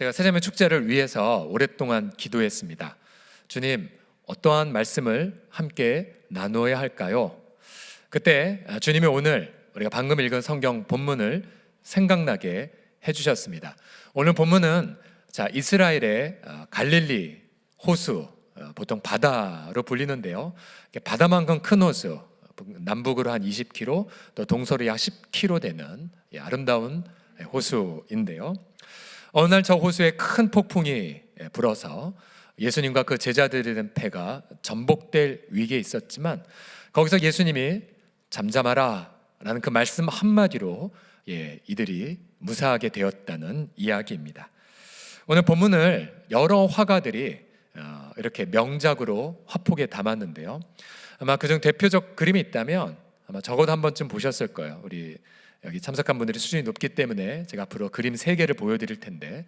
제가 세자매 축제를 위해서 오랫동안 기도했습니다. 주님, 어떠한 말씀을 함께 나누어야 할까요? 그때 주님이 오늘 우리가 방금 읽은 성경 본문을 생각나게 해주셨습니다. 오늘 본문은 이스라엘의 갈릴리 호수, 보통 바다로 불리는데요. 바다만큼 큰 호수, 남북으로 한 20km, 또 동서로 약 10km 되는 아름다운 호수인데요. 어느 날 저 호수에 큰 폭풍이 불어서 예수님과 그 제자들이 된 배가 전복될 위기에 있었지만, 거기서 예수님이 잠잠하라 라는 그 말씀 한마디로 이들이 무사하게 되었다는 이야기입니다. 오늘 본문을 여러 화가들이 이렇게 명작으로 화폭에 담았는데요. 아마 그중 대표적 그림이 있다면 아마 적어도 한 번쯤 보셨을 거예요. 우리 여기 참석한 분들이 수준이 높기 때문에 제가 앞으로 그림 3개를 보여드릴 텐데,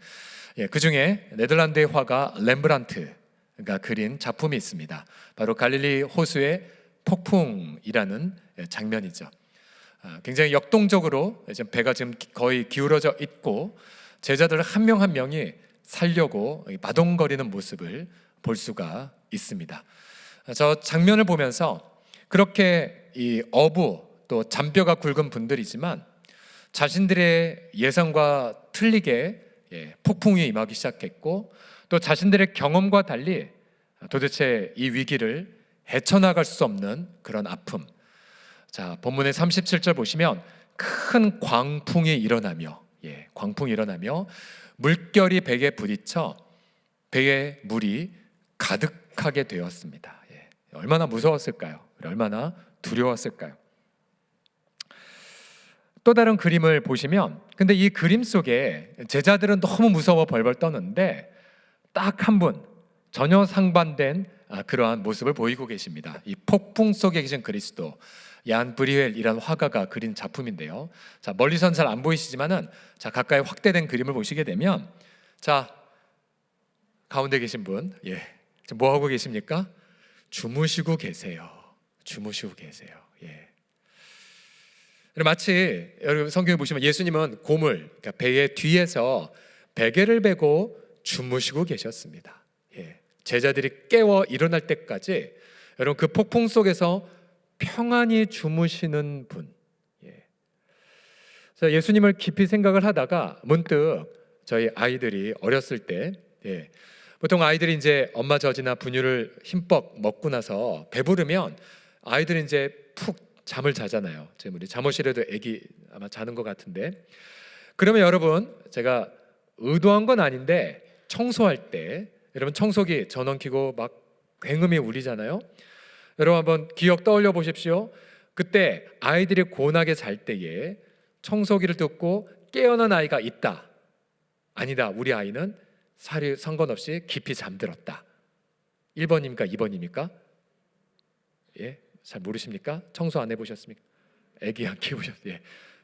그 중에 네덜란드의 화가 렘브란트가 그린 작품이 있습니다. 바로 갈릴리 호수의 폭풍이라는 장면이죠. 굉장히 역동적으로 지금 배가 지금 거의 기울어져 있고, 제자들 한 명 한 명이 살려고 마동거리는 모습을 볼 수가 있습니다. 저 장면을 보면서 그렇게 이 어부 또 잔뼈가 굵은 분들이지만 자신들의 예상과 틀리게 폭풍이 임하기 시작했고, 또 자신들의 경험과 달리 도대체 이 위기를 헤쳐나갈 수 없는 그런 아픔. 본문의 37절 보시면 큰 광풍이 일어나며 물결이 베개에 부딪혀 배에 물이 가득하게 되었습니다. 얼마나 무서웠을까요? 얼마나 두려웠을까요? 또 다른 그림을 보시면, 근데 이 그림 속에 제자들은 너무 무서워 벌벌 떠는데 딱 한 분, 전혀 상반된 그러한 모습을 보이고 계십니다. 이 폭풍 속에 계신 그리스도, 얀 브리웰이라는 화가가 그린 작품인데요. 멀리선 잘 안 보이시지만은 가까이 확대된 그림을 보시게 되면, 가운데 계신 분, 지금 뭐 하고 계십니까? 주무시고 계세요. 마치 여러분 성경에 보시면 예수님은 고물, 그러니까 배의 뒤에서 베개를 베고 주무시고 계셨습니다. 제자들이 깨워 일어날 때까지 여러분 그 폭풍 속에서 평안히 주무시는 분. 예수님을 깊이 생각을 하다가 문득 저희 아이들이 어렸을 때, 보통 아이들이 이제 엄마 젖이나 분유를 흰뻑 먹고 나서 배부르면 아이들이 이제 푹 잠을 자잖아요. 지금 우리 잠옷실에도 애기 아마 자는 것 같은데, 그러면 여러분 제가 의도한 건 아닌데 청소할 때 여러분 청소기 전원 켜고 막 굉음이 울리잖아요. 여러분 한번 기억 떠올려 보십시오. 그때 아이들이 고운하게 잘 때에 청소기를 듣고 깨어난 아이가 있다, 아니다, 우리 아이는 사리 상관없이 깊이 잠들었다. 1번입니까? 2번입니까? 잘 모르십니까? 청소 안 해보셨습니까? 애기 안 키우셨어요?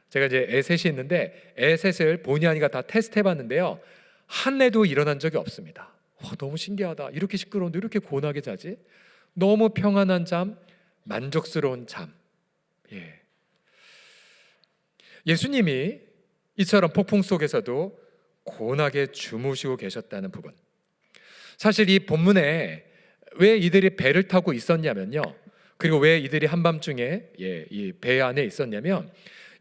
제가 이제 애 셋이 있는데 애 셋을 본의 아니가 다 테스트 해봤는데요, 한 애도 일어난 적이 없습니다. 너무 신기하다. 이렇게 시끄러운데 이렇게 고운하게 자지? 너무 평안한 잠, 만족스러운 잠. 예수님이 이처럼 폭풍 속에서도 고운하게 주무시고 계셨다는 부분, 사실 이 본문에 왜 이들이 배를 타고 있었냐면요, 그리고 왜 이들이 한밤중에 이 배 안에 있었냐면,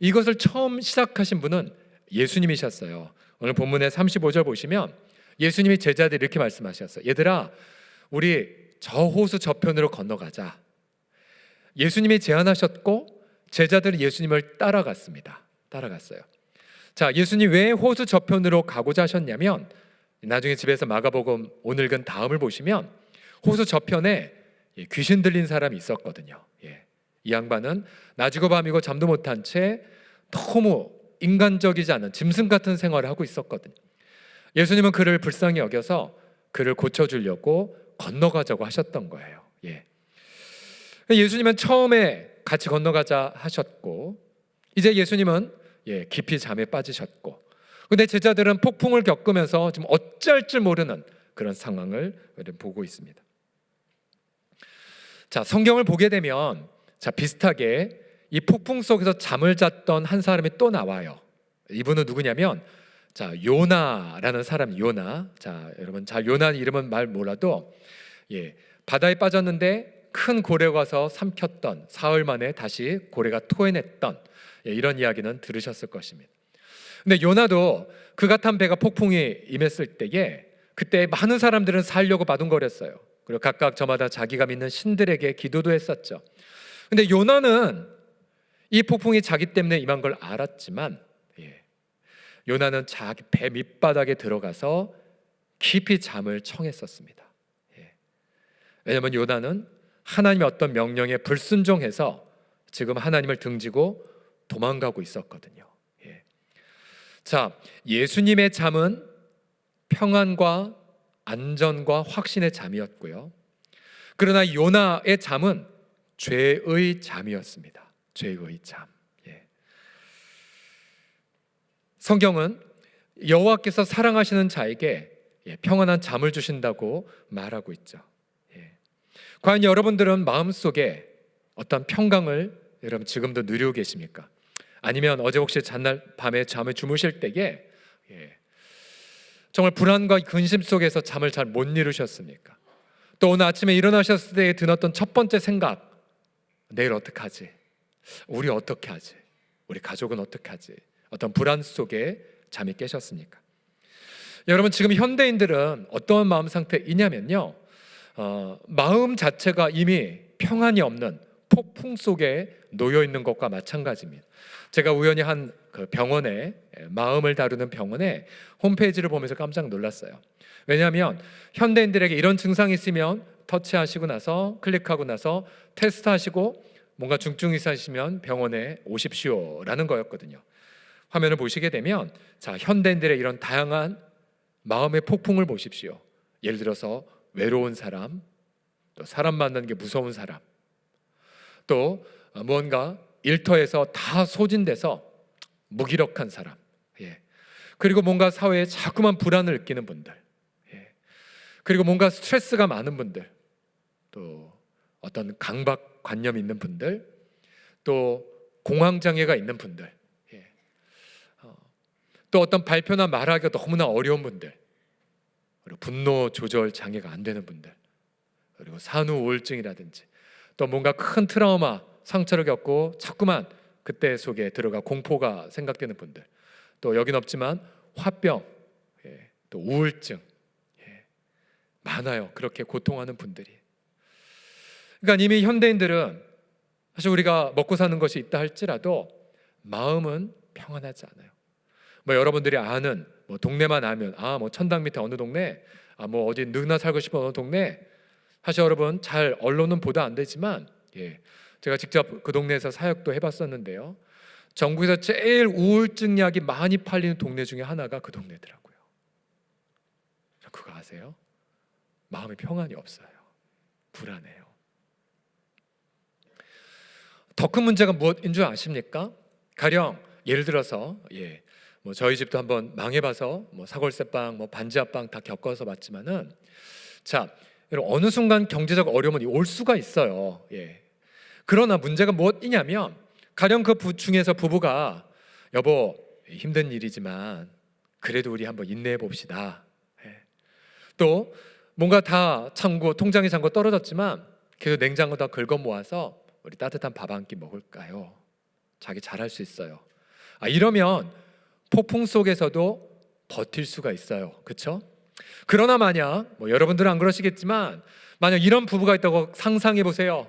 이것을 처음 시작하신 분은 예수님이셨어요. 오늘 본문의 35절 보시면 예수님이 제자들이 이렇게 말씀하셨어요. 얘들아, 우리 저 호수 저편으로 건너가자. 예수님이 제안하셨고 제자들은 예수님을 따라갔습니다. 예수님 왜 호수 저편으로 가고자 하셨냐면, 나중에 집에서 마가복음 오늘 읽은 다음을 보시면 호수 저편에 귀신 들린 사람이 있었거든요. 이 양반은 낮이고 밤이고 잠도 못한 채 너무 인간적이지 않은 짐승 같은 생활을 하고 있었거든요. 예수님은 그를 불쌍히 여겨서 그를 고쳐주려고 건너가자고 하셨던 거예요. 예수님은 처음에 같이 건너가자 하셨고, 이제 예수님은 깊이 잠에 빠지셨고, 근데 제자들은 폭풍을 겪으면서 좀 어쩔 줄 모르는 그런 상황을 보고 있습니다. 성경을 보게 되면 비슷하게 이 폭풍 속에서 잠을 잤던 한 사람이 또 나와요. 이분은 누구냐면 자, 요나라는 사람, 요나. 자, 여러분 잘 요나 이름은 말 몰라도 바다에 빠졌는데 큰 고래가 와서 삼켰던, 사흘 만에 다시 고래가 토해냈던 이런 이야기는 들으셨을 것입니다. 근데 요나도 그가 탄 배가 폭풍이 임했을 때에 그때 많은 사람들은 살려고 바둥거렸어요. 그리고 각각 저마다 자기가 믿는 신들에게 기도도 했었죠. 근데 요나는 이 폭풍이 자기 때문에 임한 걸 알았지만 요나는 자기 배 밑바닥에 들어가서 깊이 잠을 청했었습니다. 왜냐하면 요나는 하나님의 어떤 명령에 불순종해서 지금 하나님을 등지고 도망가고 있었거든요. 자, 예수님의 잠은 평안과 안전과 확신의 잠이었고요. 그러나 요나의 잠은 죄의 잠이었습니다. 죄의 잠. 성경은 여호와께서 사랑하시는 자에게 평안한 잠을 주신다고 말하고 있죠. 과연 여러분들은 마음속에 어떤 평강을 여러분 지금도 누리고 계십니까? 아니면 어제 혹시 전날 밤에 잠을 주무실 때에 정말 불안과 근심 속에서 잠을 잘 못 이루셨습니까? 또 오늘 아침에 일어나셨을 때 드었던 첫 번째 생각, 내일 어떡하지? 우리 어떻게 하지? 우리 가족은 어떻게 하지? 어떤 불안 속에 잠이 깨셨습니까? 여러분 지금 현대인들은 어떤 마음 상태이냐면요, 마음 자체가 이미 평안이 없는 폭풍 속에 놓여 있는 것과 마찬가지입니다. 제가 우연히 한 그 병원에, 마음을 다루는 병원에 홈페이지를 보면서 깜짝 놀랐어요. 왜냐하면 현대인들에게 이런 증상이 있으면 터치하시고 나서 클릭하고 나서 테스트하시고 뭔가 중증 이상이시면 병원에 오십시오라는 거였거든요. 화면을 보시게 되면 자, 현대인들의 이런 다양한 마음의 폭풍을 보십시오. 예를 들어서 외로운 사람, 또 사람 만나는 게 무서운 사람, 또 무언가 일터에서 다 소진돼서 무기력한 사람, 그리고 뭔가 사회에 자꾸만 불안을 느끼는 분들, 그리고 뭔가 스트레스가 많은 분들, 또 어떤 강박관념이 있는 분들, 또 공황장애가 있는 분들, 또 어떤 발표나 말하기가 너무나 어려운 분들, 그리고 분노 조절 장애가 안 되는 분들, 그리고 산후 우울증이라든지 또 뭔가 큰 트라우마, 상처를 겪고 자꾸만 그때 속에 들어가 공포가 생각되는 분들, 또 여긴 없지만 화병, 또 우울증, 많아요. 그렇게 고통하는 분들이. 그러니까 이미 현대인들은 사실 우리가 먹고 사는 것이 있다 할지라도 마음은 평안하지 않아요. 뭐 여러분들이 아는 뭐 동네만 알면 뭐 천당 밑에 어느 동네, 뭐 어디 누나 살고 싶은 어느 동네, 사실 여러분 잘 언론은 보도 안 되지만 제가 직접 그 동네에서 사역도 해봤었는데요, 전국에서 제일 우울증 약이 많이 팔리는 동네 중에 하나가 그 동네더라고요. 그거 아세요? 마음의 평안이 없어요. 불안해요. 더 큰 문제가 무엇인 줄 아십니까? 가령 예를 들어서 뭐 저희 집도 한번 망해봐서 뭐 사골세빵, 뭐 반지하빵 다 겪어서 봤지만은, 자, 여러분 어느 순간 경제적 어려움이 올 수가 있어요. 그러나 문제가 무엇이냐면 가령 그 중에서 부부가 여보 힘든 일이지만 그래도 우리 한번 인내해 봅시다. 또 뭔가 다 창고 통장에 잔고 떨어졌지만 그래도 냉장고 다 긁어 모아서 우리 따뜻한 밥 한 끼 먹을까요? 자기 잘할 수 있어요. 이러면 폭풍 속에서도 버틸 수가 있어요. 그렇죠? 그러나 만약 뭐 여러분들은 안 그러시겠지만 만약 이런 부부가 있다고 상상해 보세요.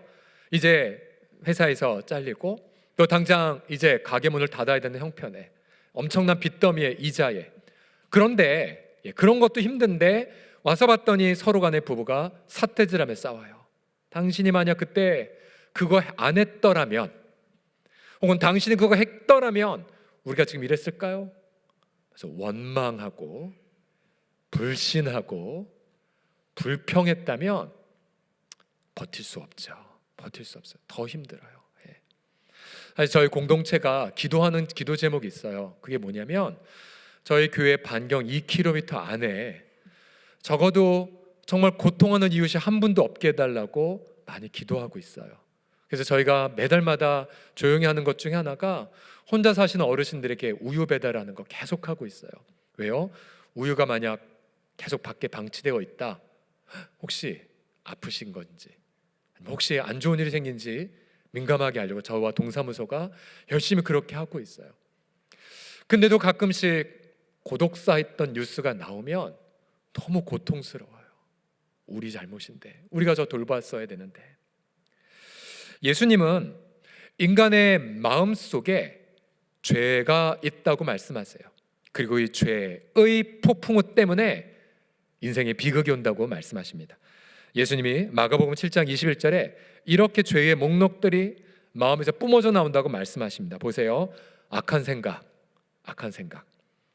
이제 회사에서 잘리고 또 당장 이제 가게 문을 닫아야 되는 형편에 엄청난 빚더미에 이자에, 그런데 그런 것도 힘든데 와서 봤더니 서로 간의 부부가 삿대질하며 싸워요. 당신이 만약 그때 그거 안 했더라면, 혹은 당신이 그거 했더라면 우리가 지금 이랬을까요? 그래서 원망하고 불신하고 불평했다면 버틸 수 없죠. 버틸 수 없어요. 더 힘들어요. 사실 저희 공동체가 기도하는 기도 제목이 있어요. 그게 뭐냐면 저희 교회 반경 2km 안에 적어도 정말 고통하는 이웃이 한 분도 없게 해달라고 많이 기도하고 있어요. 그래서 저희가 매달마다 조용히 하는 것 중에 하나가 혼자 사시는 어르신들에게 우유 배달하는 거 계속하고 있어요. 왜요? 우유가 만약 계속 밖에 방치되어 있다, 혹시 아프신 건지, 혹시 안 좋은 일이 생긴지 민감하게 하려고 저와 동사무소가 열심히 그렇게 하고 있어요. 근데도 가끔씩 고독사했던 뉴스가 나오면 너무 고통스러워요. 우리 잘못인데, 우리가 저 돌봤어야 되는데. 예수님은 인간의 마음 속에 죄가 있다고 말씀하세요. 그리고 이 죄의 폭풍우 때문에 인생에 비극이 온다고 말씀하십니다. 예수님이 마가복음 7장 21절에 이렇게 죄의 목록들이 마음에서 뿜어져 나온다고 말씀하십니다. 보세요. 악한 생각,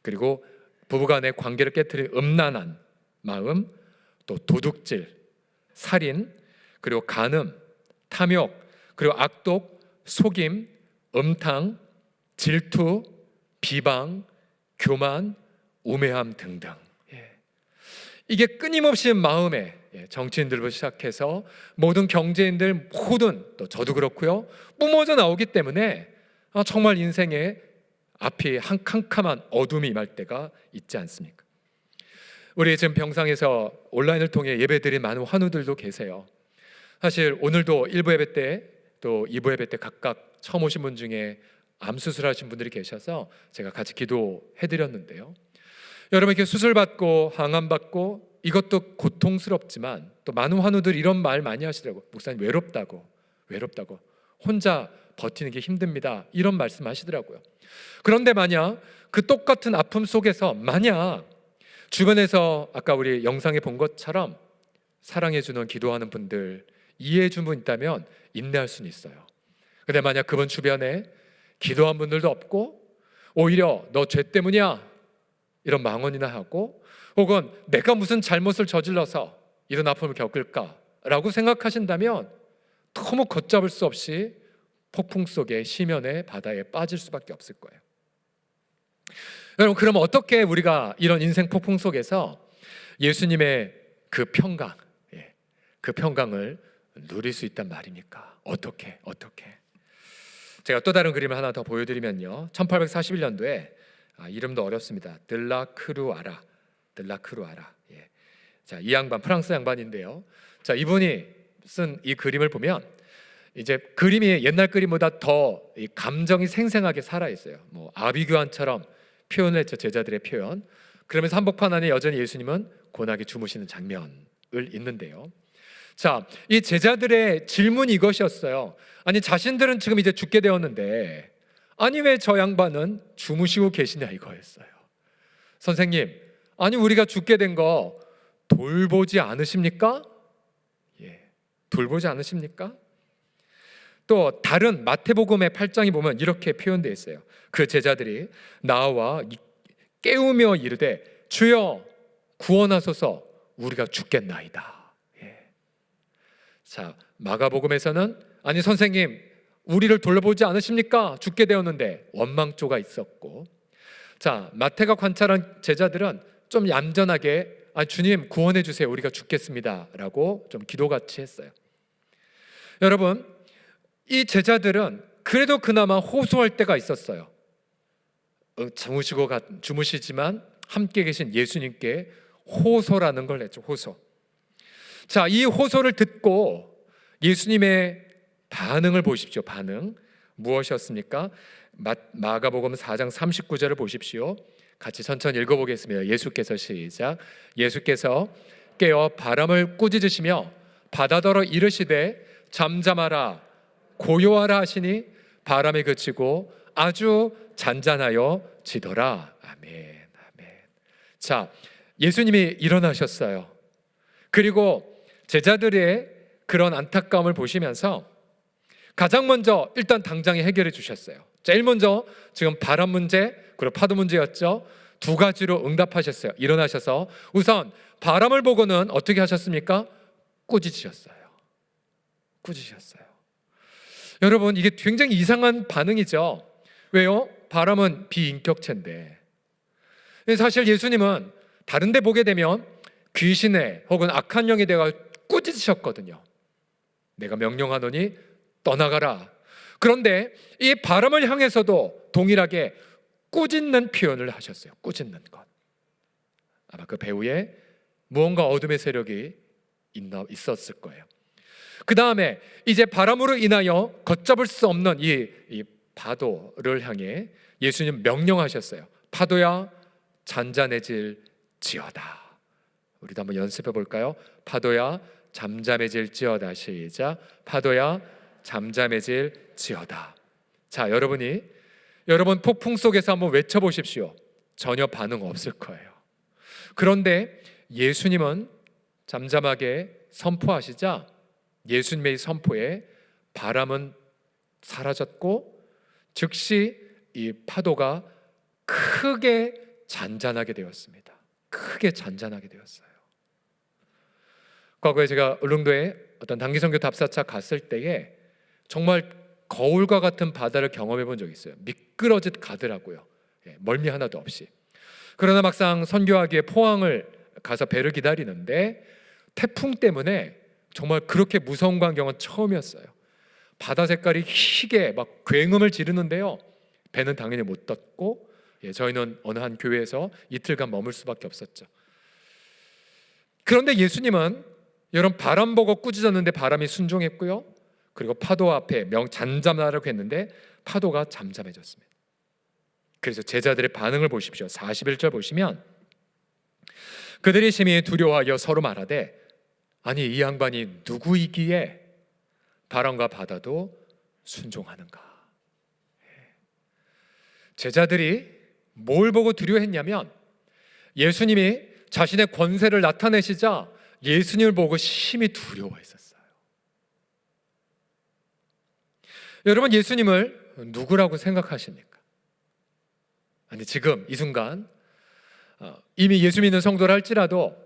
그리고 부부간의 관계를 깨트릴 음란한 마음, 또 도둑질, 살인, 그리고 간음, 탐욕, 그리고 악독, 속임, 음탕, 질투, 비방, 교만, 우매함 등등. 이게 끊임없이 마음에, 정치인들부터 시작해서 모든 경제인들 모든, 또 저도 그렇고요, 뿜어져 나오기 때문에 정말 인생에 앞이 한 캄캄한 어둠이 임할 때가 있지 않습니까? 우리 지금 병상에서 온라인을 통해 예배드린 많은 환우들도 계세요. 사실 오늘도 1부 예배 때 또 2부 예배 때 각각 처음 오신 분 중에 암 수술하신 분들이 계셔서 제가 같이 기도해드렸는데요. 여러분, 이렇게 수술받고 항암받고 이것도 고통스럽지만 또 많은 환우들이 이런 말 많이 하시더라고요. 목사님, 외롭다고 혼자 버티는 게 힘듭니다, 이런 말씀 하시더라고요. 그런데 만약 그 똑같은 아픔 속에서 만약 주변에서 아까 우리 영상에 본 것처럼 사랑해주는, 기도하는 분들, 이해해주는 분 있다면 인내할 수는 있어요. 근데 만약 그분 주변에 기도한 분들도 없고 오히려 너 죄 때문이야 이런 망언이나 하고, 혹은 내가 무슨 잘못을 저질러서 이런 아픔을 겪을까라고 생각하신다면 너무 걷잡을 수 없이 폭풍 속에 시면의 바다에 빠질 수밖에 없을 거예요. 여러분, 그럼 어떻게 우리가 이런 인생 폭풍 속에서 예수님의 그 평강, 그 평강을 누릴 수 있단 말입니까? 어떻게? 제가 또 다른 그림을 하나 더 보여드리면요, 1841년도에 이름도 어렵습니다. 들라크루아라. 자, 이 양반, 프랑스 양반인데요. 자, 이분이 쓴 이 그림을 보면 이제 그림이 옛날 그림보다 더 이 감정이 생생하게 살아 있어요. 뭐 아비규환처럼 표현을 했죠, 제자들의 표현. 그러면서 한복판 안에 여전히 예수님은 고나게 주무시는 장면을 있는데요. 자, 이 제자들의 질문이 이것이었어요. 아니, 자신들은 지금 이제 죽게 되었는데 아니 왜 저 양반은 주무시고 계시냐 이거였어요. 선생님, 아니 우리가 죽게 된 거 돌보지 않으십니까? 돌보지 않으십니까? 또 다른 마태복음의 8장에 보면 이렇게 표현되어 있어요. 그 제자들이 나와 깨우며 이르되 주여 구원하소서 우리가 죽겠나이다. 자, 마가복음에서는 아니 선생님 우리를 돌보지 않으십니까? 죽게 되었는데 원망조가 있었고, 자, 마태가 관찰한 제자들은 좀 얌전하게 주님 구원해 주세요, 우리가 죽겠습니다 라고 좀 기도같이 했어요. 여러분, 이 제자들은 그래도 그나마 호소할 때가 있었어요. 주무시지만 함께 계신 예수님께 호소라는 걸 했죠. 호소. 자, 이 호소를 듣고 예수님의 반응을 보십시오. 반응 무엇이었습니까? 마가복음 4장 39절을 보십시오. 같이 천천히 읽어보겠습니다. 예수께서 시작. 예수께서 깨어 바람을 꾸짖으시며 바다더러 이르시되 잠잠하라 고요하라 하시니 바람이 그치고 아주 잔잔하여 지더라. 아멘. 자, 예수님이 일어나셨어요. 그리고 제자들의 그런 안타까움을 보시면서 가장 먼저 일단 당장에 해결해 주셨어요. 제일 먼저 지금 바람 문제 그리고 파도 문제였죠. 두 가지로 응답하셨어요. 일어나셔서 우선 바람을 보고는 어떻게 하셨습니까? 꾸짖으셨어요. 여러분, 이게 굉장히 이상한 반응이죠. 왜요? 바람은 비인격체인데. 사실 예수님은 다른 데 보게 되면 귀신의 혹은 악한 영에 대해 꾸짖으셨거든요. 내가 명령하노니 떠나가라. 그런데 이 바람을 향해서도 동일하게 꾸짖는 표현을 하셨어요. 꾸짖는 것. 아마 그 배후에 무언가 어둠의 세력이 있었을 거예요. 그 다음에 이제 바람으로 인하여 걷잡을 수 없는 이 파도를 향해 예수님 명령하셨어요. 파도야 잔잔해질지어다. 우리도 한번 연습해 볼까요? 파도야 잠잠해질지어다. 시작. 파도야 잠잠해질지어다. 자, 여러분 폭풍 속에서 한번 외쳐보십시오. 전혀 반응 없을 거예요. 그런데 예수님은 잠잠하게 선포하시자 예수님의 선포에 바람은 사라졌고 즉시 이 파도가 크게 잔잔하게 되었습니다. 크게 잔잔하게 되었어요. 과거에 제가 울릉도에 어떤 단기 선교 답사차 갔을 때에 정말 거울과 같은 바다를 경험해 본 적이 있어요. 미끄러짓 가더라고요. 멀미 하나도 없이. 그러나 막상 선교하기에 포항을 가서 배를 기다리는데 태풍 때문에 정말 그렇게 무서운 광경은 처음이었어요. 바다 색깔이 희게 막 굉음을 지르는데요. 배는 당연히 못 떴고 저희는 어느 한 교회에서 이틀간 머물 수밖에 없었죠. 그런데 예수님은 여러분 바람 보고 꾸짖었는데 바람이 순종했고요. 그리고 파도 앞에 잔잠하라고 했는데 파도가 잠잠해졌습니다. 그래서 제자들의 반응을 보십시오. 41절 보시면 그들이 심히 두려워하여 서로 말하되 아니 이 양반이 누구이기에 바람과 바다도 순종하는가. 제자들이 뭘 보고 두려워했냐면 예수님이 자신의 권세를 나타내시자 예수님을 보고 심히 두려워했었어요. 여러분 예수님을 누구라고 생각하십니까? 아니 지금 이 순간 이미 예수 믿는 성도라 할지라도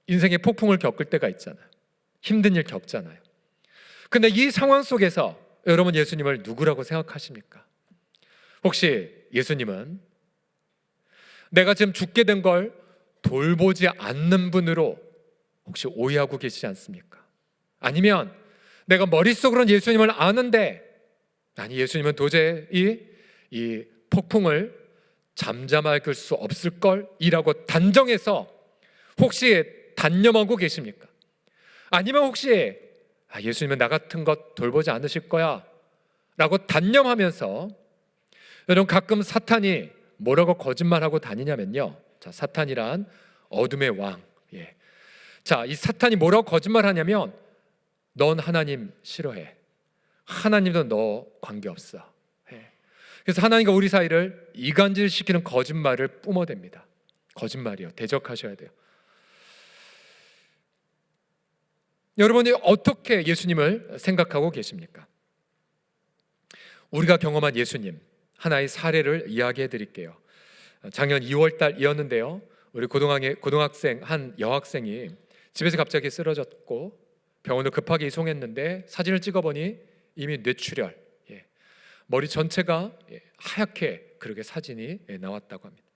인생의 폭풍을 겪을 때가 있잖아요. 힘든 일 겪잖아요. 근데 이 상황 속에서 여러분 예수님을 누구라고 생각하십니까? 혹시 예수님은 내가 지금 죽게 된 걸 돌보지 않는 분으로 혹시 오해하고 계시지 않습니까? 아니면 내가 머릿속으로는 예수님을 아는데 아니 예수님은 도저히 이 폭풍을 잠잠할 수 없을 걸이라고 단정해서 혹시 단념하고 계십니까? 아니면 혹시 예수님은 나 같은 것 돌보지 않으실 거야 라고 단념하면서 여러분 가끔 사탄이 뭐라고 거짓말하고 다니냐면요. 자, 사탄이란 어둠의 왕. 자, 이 사탄이 뭐라고 거짓말하냐면 넌 하나님 싫어해. 하나님도 너 관계없어. 그래서 하나님과 우리 사이를 이간질시키는 거짓말을 뿜어댑니다. 거짓말이요. 대적하셔야 돼요. 여러분이 어떻게 예수님을 생각하고 계십니까? 우리가 경험한 예수님 하나의 사례를 이야기해 드릴게요. 작년 2월 달이었는데요. 우리 고등학생 한 여학생이 집에서 갑자기 쓰러졌고 병원을 급하게 이송했는데 사진을 찍어보니 이미 뇌출혈, 머리 전체가 하얗게 그렇게 사진이 나왔다고 합니다.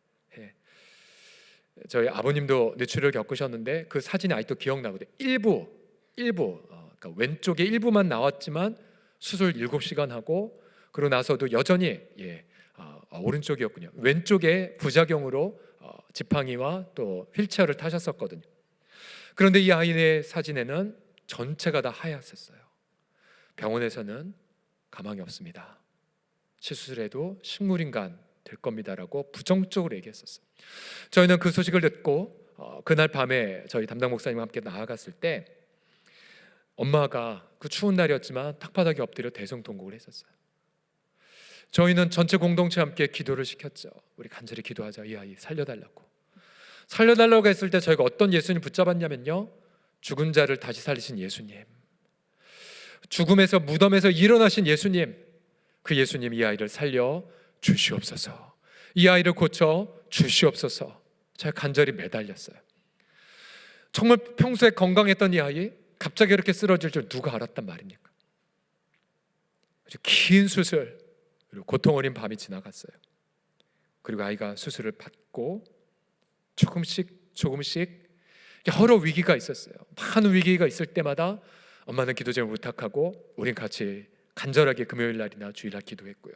저희 아버님도 뇌출혈 겪으셨는데 그 사진이 아직도 기억나거든요. 일부 그러니까 왼쪽에 일부만 나왔지만 수술 7시간 하고 그러고 나서도 여전히 오른쪽이었군요. 왼쪽에 부작용으로 지팡이와 또 휠체어를 타셨었거든요. 그런데 이 아이의 사진에는 전체가 다 하얗었어요. 병원에서는 가망이 없습니다. 실수해도 식물인간 될 겁니다라고 부정적으로 얘기했었어요. 저희는 그 소식을 듣고 그날 밤에 저희 담당 목사님과 함께 나아갔을 때 엄마가 그 추운 날이었지만 탁바닥에 엎드려 대성통곡을 했었어요. 저희는 전체 공동체와 함께 기도를 시켰죠. 우리 간절히 기도하자. 이 아이 살려달라고 했을 때 저희가 어떤 예수님 붙잡았냐면요, 죽은 자를 다시 살리신 예수님, 죽음에서 무덤에서 일어나신 예수님, 그 예수님 이 아이를 살려 주시옵소서, 이 아이를 고쳐 주시옵소서. 제가 간절히 매달렸어요. 정말 평소에 건강했던 이 아이 갑자기 이렇게 쓰러질 줄 누가 알았단 말입니까? 긴 수술 그리고 고통 어린 밤이 지나갔어요. 그리고 아이가 수술을 받고 조금씩 여러 위기가 있었어요. 많은 위기가 있을 때마다 엄마는 기도 제목을 부탁하고 우린 같이 간절하게 금요일 날이나 주일날 기도했고요.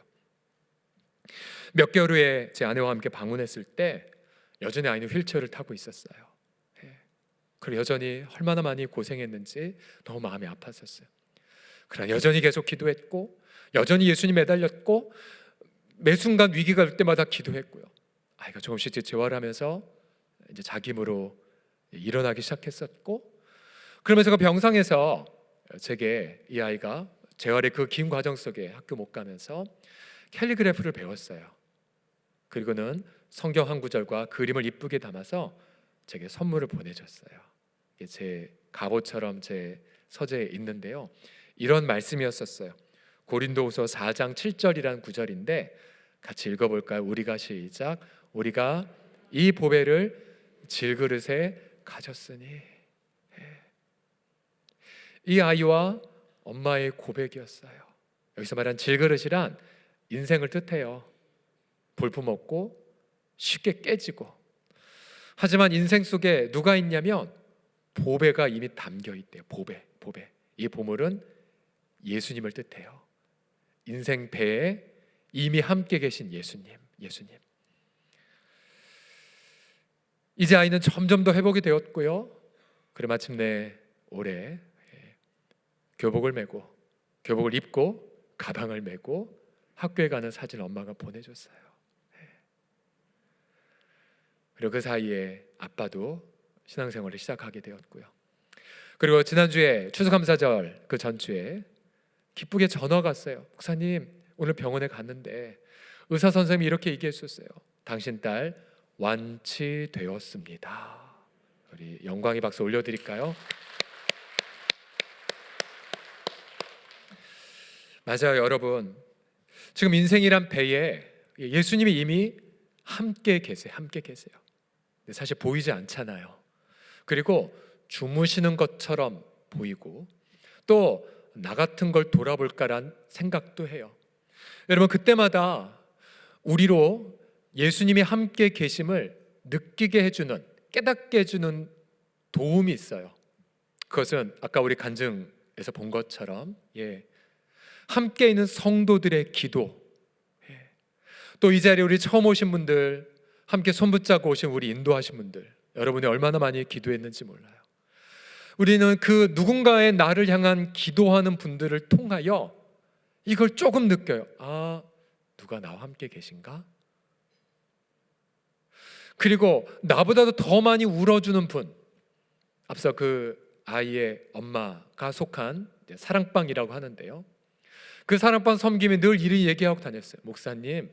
몇 개월 후에 제 아내와 함께 방문했을 때 여전히 아이는 휠체어를 타고 있었어요. 그리고 여전히 얼마나 많이 고생했는지 너무 마음이 아팠었어요. 그러나 여전히 계속 기도했고, 여전히 예수님 매달렸고, 매 순간 위기가 올 때마다 기도했고요. 아이가 조금씩 재활하면서 이제 자기 힘으로 일어나기 시작했었고, 그러면서 그 병상에서 제게 이 아이가 재활의 그 긴 과정 속에 학교 못 가면서 캘리그래프를 배웠어요. 그리고는 성경 한 구절과 그림을 이쁘게 담아서 제게 선물을 보내줬어요. 이게 제 갑옷처럼 제 서재에 있는데요. 이런 말씀이었었어요. 고린도후서 4장 7절이라는 구절인데 같이 읽어볼까요? 우리가 시작. 우리가 이 보배를 질그릇에 가졌으니. 이 아이와 엄마의 고백이었어요. 여기서 말한 질그릇이란 인생을 뜻해요. 볼품없고 쉽게 깨지고. 하지만 인생 속에 누가 있냐면 보배가 이미 담겨 있대요. 보배. 이 보물은 예수님을 뜻해요. 인생 배에 이미 함께 계신 예수님. 이제 아이는 점점 더 회복이 되었고요. 그래 마침내 올해 교복을 입고 가방을 메고 학교에 가는 사진 엄마가 보내줬어요. 그리고 그 사이에 아빠도 신앙생활을 시작하게 되었고요. 그리고 지난주에 추수감사절 그 전주에 기쁘게 전화가 왔어요. 목사님, 오늘 병원에 갔는데 의사 선생님이 이렇게 얘기했었어요. 당신 딸 완치되었습니다. 우리 영광의 박수 올려드릴까요? 맞아요, 여러분. 지금 인생이란 배에 예수님이 이미 함께 계세요. 근데 사실 보이지 않잖아요. 그리고 주무시는 것처럼 보이고 또 나 같은 걸 돌아볼까란 생각도 해요. 여러분, 그때마다 우리로 예수님이 함께 계심을 느끼게 해주는, 깨닫게 해주는 도움이 있어요. 그것은 아까 우리 간증에서 본 것처럼 함께 있는 성도들의 기도, 또 이 자리에 우리 처음 오신 분들, 함께 손붙잡고 오신 우리 인도하신 분들, 여러분이 얼마나 많이 기도했는지 몰라요. 우리는 그 누군가의 나를 향한 기도하는 분들을 통하여 이걸 조금 느껴요. 아, 누가 나와 함께 계신가? 그리고 나보다도 더 많이 울어주는 분, 앞서 그 아이의 엄마가 속한 사랑방이라고 하는데요. 그 사랑방 섬김이 늘 이리 얘기하고 다녔어요. 목사님,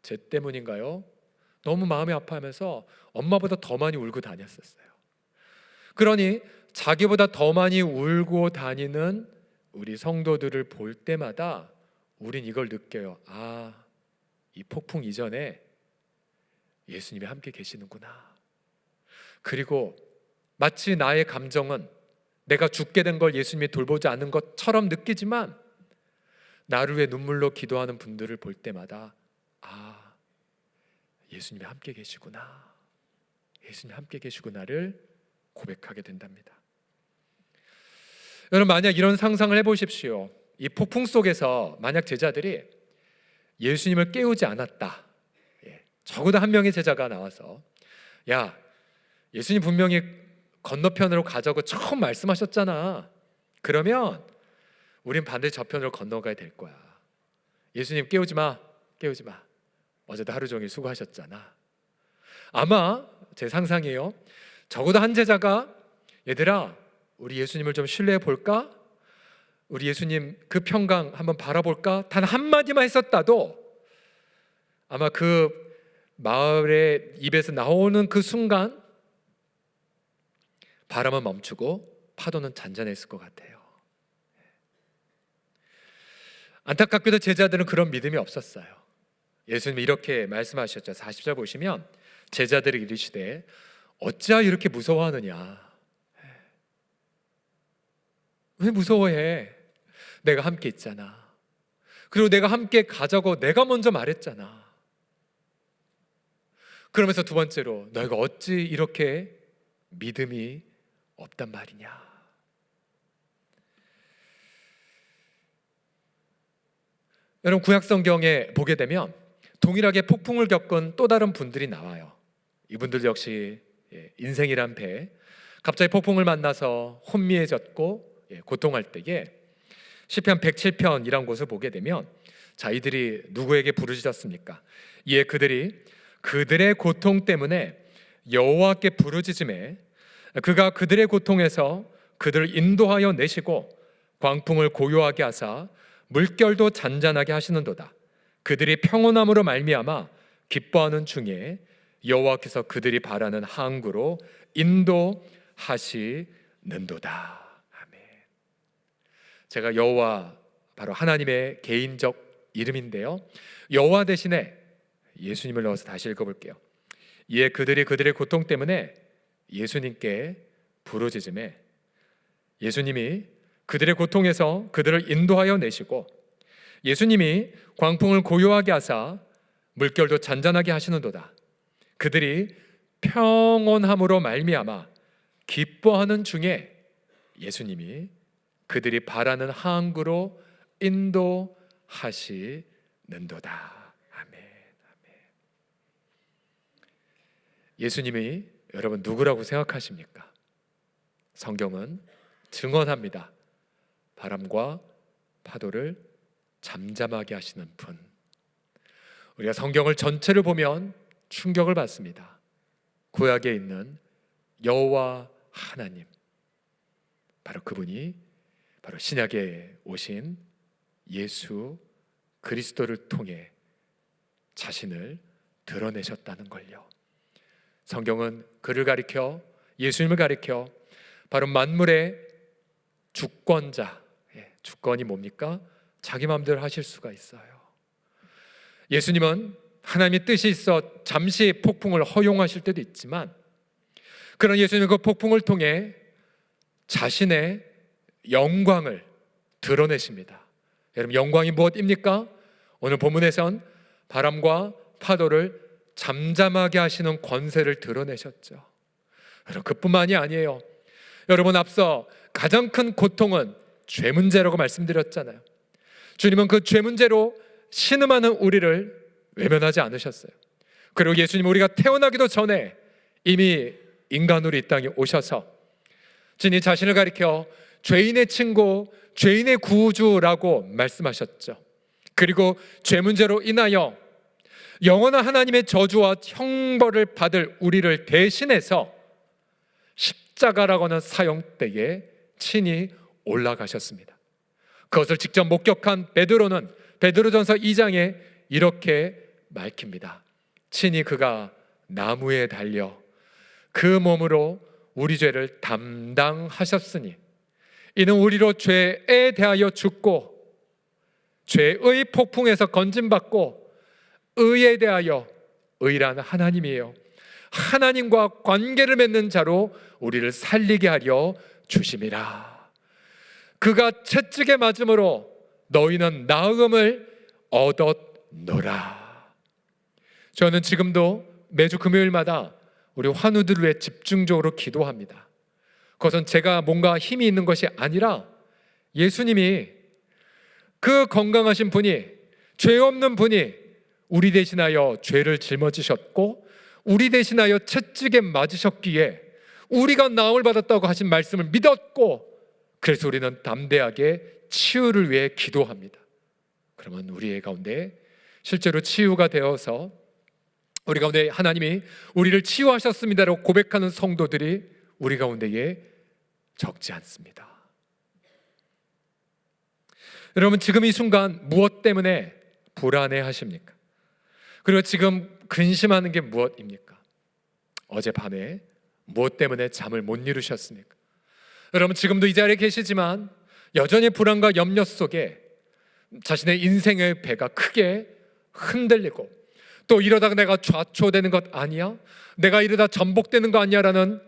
쟤 때문인가요? 너무 마음이 아파하면서 엄마보다 더 많이 울고 다녔었어요. 그러니 자기보다 더 많이 울고 다니는 우리 성도들을 볼 때마다 우린 이걸 느껴요. 아, 이 폭풍 이전에 예수님이 함께 계시는구나. 그리고 마치 나의 감정은 내가 죽게 된 걸 예수님이 돌보지 않는 것처럼 느끼지만 나를 위해 눈물로 기도하는 분들을 볼 때마다 아, 예수님이 함께 계시구나. 예수님 함께 계시구나를 고백하게 된답니다. 여러분, 만약 이런 상상을 해보십시오. 이 폭풍 속에서 만약 제자들이 예수님을 깨우지 않았다. 적어도 한 명의 제자가 나와서 야, 예수님 분명히 건너편으로 가자고 처음 말씀하셨잖아. 그러면 우린 반드시 저편으로 건너가야 될 거야. 예수님 깨우지 마. 어제도 하루 종일 수고하셨잖아. 아마 제 상상이에요. 적어도 한 제자가 얘들아, 우리 예수님을 좀 신뢰해 볼까? 우리 예수님 그 평강 한번 바라볼까? 단 한마디만 했었다도 아마 그 마을의 입에서 나오는 그 순간 바람은 멈추고 파도는 잔잔했을 것 같아요. 안타깝게도 제자들은 그런 믿음이 없었어요. 예수님이 이렇게 말씀하셨죠. 40절 보시면 제자들이 이르시되 어찌하여 이렇게 무서워하느냐? 왜 무서워해? 내가 함께 있잖아. 그리고 내가 함께 가자고 내가 먼저 말했잖아. 그러면서 두 번째로 너희가 어찌 이렇게 믿음이 없단 말이냐? 여러분, 구약 성경에 보게 되면 동일하게 폭풍을 겪은 또 다른 분들이 나와요. 이분들 역시 인생이란 배 갑자기 폭풍을 만나서 혼미해졌고 고통할 때에 시편 107편이란 곳을 보게 되면 자, 이들이 누구에게 부르짖었습니까? 이에 그들이 그들의 고통 때문에 여호와께 부르짖음에 그가 그들의 고통에서 그들을 인도하여 내시고 광풍을 고요하게 하사 물결도 잔잔하게 하시는도다. 그들이 평온함으로 말미암아 기뻐하는 중에 여호와께서 그들이 바라는 항구로 인도하시는도다. 아멘. 제가 여호와 바로 하나님의 개인적 이름인데요, 여호와 대신에 예수님을 넣어서 다시 읽어볼게요. 이에 그들이 그들의 고통 때문에 예수님께 부르짖음에 예수님이 그들의 고통에서 그들을 인도하여 내시고 예수님이 광풍을 고요하게 하사 물결도 잔잔하게 하시는도다. 그들이 평온함으로 말미암아 기뻐하는 중에 예수님이 그들이 바라는 항구로 인도하시는도다. 아멘. 아멘. 예수님이 여러분 누구라고 생각하십니까? 성경은 증언합니다. 바람과 파도를 잠잠하게 하시는 분. 우리가 성경을 전체를 보면 충격을 받습니다. 구약에 있는 여호와 하나님, 바로 그분이 바로 신약에 오신 예수 그리스도를 통해 자신을 드러내셨다는 걸요. 성경은 그를 가리켜, 예수님을 가리켜 바로 만물의 주권자, 주권이 뭡니까? 자기 마음대로 하실 수가 있어요. 예수님은 하나님의 뜻이 있어 잠시 폭풍을 허용하실 때도 있지만, 그런 예수님은 그 폭풍을 통해 자신의 영광을 드러내십니다. 여러분, 영광이 무엇입니까? 오늘 본문에선 바람과 파도를 잠잠하게 하시는 권세를 드러내셨죠. 여러분, 그뿐만이 아니에요. 여러분, 앞서 가장 큰 고통은 죄 문제라고 말씀드렸잖아요. 주님은 그 죄 문제로 신음하는 우리를 외면하지 않으셨어요. 그리고 예수님은 우리가 태어나기도 전에 이미 인간으로 이 땅에 오셔서 진히 자신을 가리켜 죄인의 친구, 죄인의 구주라고 말씀하셨죠. 그리고 죄 문제로 인하여 영원한 하나님의 저주와 형벌을 받을 우리를 대신해서 십자가라고 하는 사형대에 친히 올라가셨습니다. 그것을 직접 목격한 베드로는 베드로전서 2장에 이렇게 밝힙니다. 친히 그가 나무에 달려 그 몸으로 우리 죄를 담당하셨으니 이는 우리로 죄에 대하여 죽고 죄의 폭풍에서 건짐받고 의에 대하여 의란 하나님이에요. 하나님과 관계를 맺는 자로 우리를 살리게 하려 주심이라. 그가 채찍에 맞음으로 너희는 나음을 얻었노라. 저는 지금도 매주 금요일마다 우리 환우들을 위해 집중적으로 기도합니다. 그것은 제가 뭔가 힘이 있는 것이 아니라 예수님이, 그 건강하신 분이, 죄 없는 분이 우리 대신하여 죄를 짊어지셨고 우리 대신하여 채찍에 맞으셨기에 우리가 나음을 받았다고 하신 말씀을 믿었고, 그래서 우리는 담대하게 치유를 위해 기도합니다. 그러면 우리의 가운데 실제로 치유가 되어서 우리 가운데 하나님이 우리를 치유하셨습니다라고 고백하는 성도들이 우리 가운데에 적지 않습니다. 여러분, 지금 이 순간 무엇 때문에 불안해 하십니까? 그리고 지금 근심하는 게 무엇입니까? 어젯밤에 무엇 때문에 잠을 못 이루셨습니까? 여러분, 지금도 이 자리에 계시지만 여전히 불안과 염려 속에 자신의 인생의 배가 크게 흔들리고, 또 이러다가 내가 좌초되는 것 아니야? 내가 이러다 전복되는 거 아니야? 라는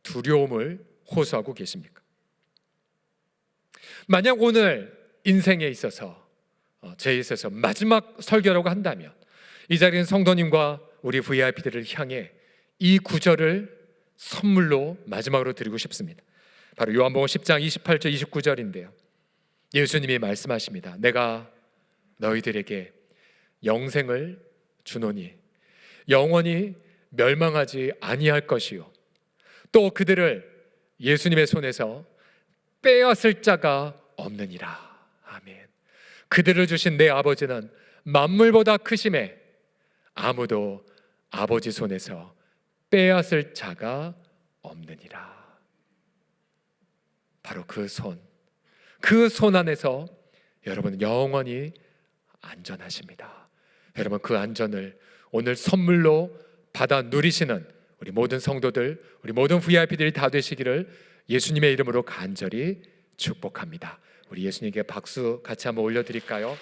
두려움을 호소하고 계십니까? 만약 오늘 인생에 있어서 제 있어서 마지막 설교라고 한다면 이 자리는 성도님과 우리 VIP들을 향해 이 구절을 선물로 마지막으로 드리고 싶습니다. 바로 요한복음 10장 28절 29절인데요. 예수님이 말씀하십니다. 내가 너희들에게 영생을 주노니 영원히 멸망하지 아니할 것이요 또 그들을 예수님의 손에서 빼앗을 자가 없느니라. 아멘. 그들을 주신 내 아버지는 만물보다 크심에 아무도 아버지 손에서 빼앗을 자가 없느니라. 바로 그 손 안에서 여러분 영원히 안전하십니다. 여러분 그 안전을 오늘 선물로 받아 누리시는 우리 모든 성도들, 우리 모든 VIP들이 다 되시기를 예수님의 이름으로 간절히 축복합니다. 우리 예수님께 박수 같이 한번 올려드릴까요?